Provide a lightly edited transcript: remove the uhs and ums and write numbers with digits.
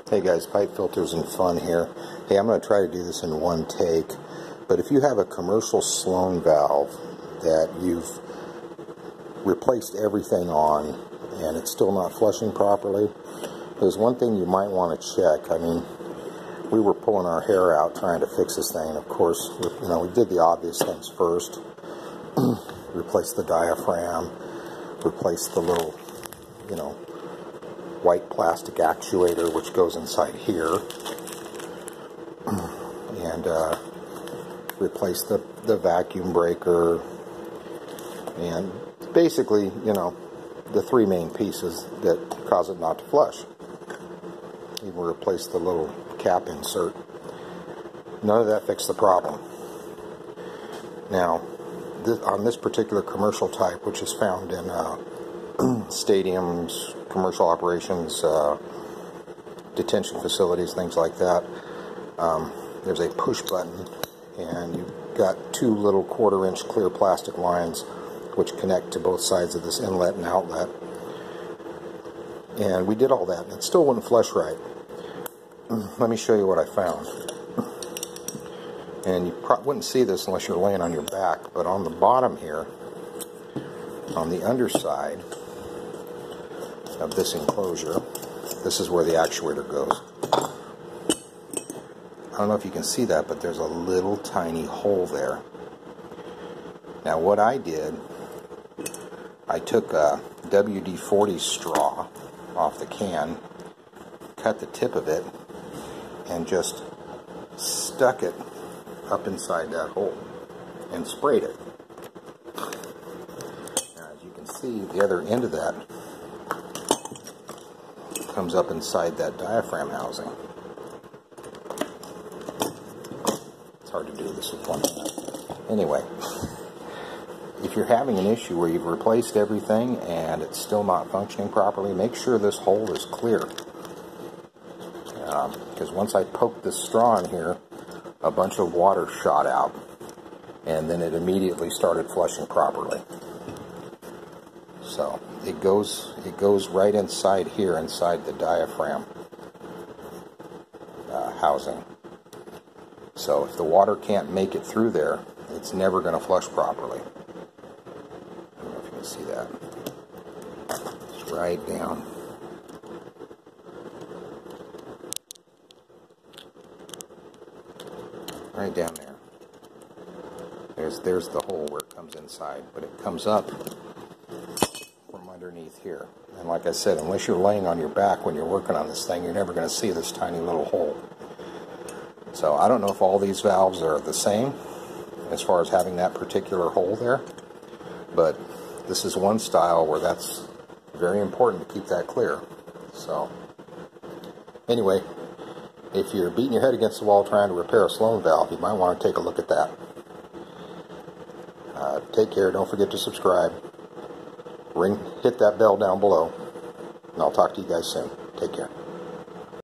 Hey guys, pipe filters and fun here. Hey, I'm going to try to do this in one take, but if you have a commercial Sloan valve that you've replaced everything on and it's still not flushing properly, there's one thing you might want to check. I mean, we were pulling our hair out trying to fix this thing, and of course, we did the obvious things first. Replace the diaphragm, replace the little, white plastic actuator which goes inside here, and replace the vacuum breaker, and basically, the three main pieces that cause it not to flush. Even replace the little cap insert. None of that fixed the problem. Now, on this particular commercial type, which is found in stadiums, commercial operations, detention facilities, things like that, there's a push button, and you've got two little 1/4-inch clear plastic lines which connect to both sides of this inlet and outlet. And we did all that, and it still wouldn't flush right. Let me show you what I found. And you wouldn't see this unless you're laying on your back, but on the bottom here, on the underside of this enclosure, this is where the actuator goes. I don't know if you can see that, but there's a little tiny hole there. Now what I did, I took a WD-40 straw off the can, cut the tip of it, and just stuck it up inside that hole and sprayed it. Now, as you can see, the other end of that comes up inside that diaphragm housing. It's hard to do this with one hand. Anyway, if you're having an issue where you've replaced everything and it's still not functioning properly, make sure this hole is clear. Because once I poked this straw in here, a bunch of water shot out, and then it immediately started flushing properly. So it goes right inside here, inside the diaphragm housing. So if the water can't make it through there, it's never going to flush properly. I don't know if you can see that. It's right down. Right down there. There's the hole where it comes inside, but it comes up from underneath here. And like I said, unless you're laying on your back when you're working on this thing, you're never going to see this tiny little hole. So I don't know if all these valves are the same as far as having that particular hole there, but this is one style where that's very important to keep that clear. So anyway, if you're beating your head against the wall trying to repair a Sloan valve, you might want to take a look at that. Take care. Don't forget to subscribe. Hit that bell down below. And I'll talk to you guys soon. Take care.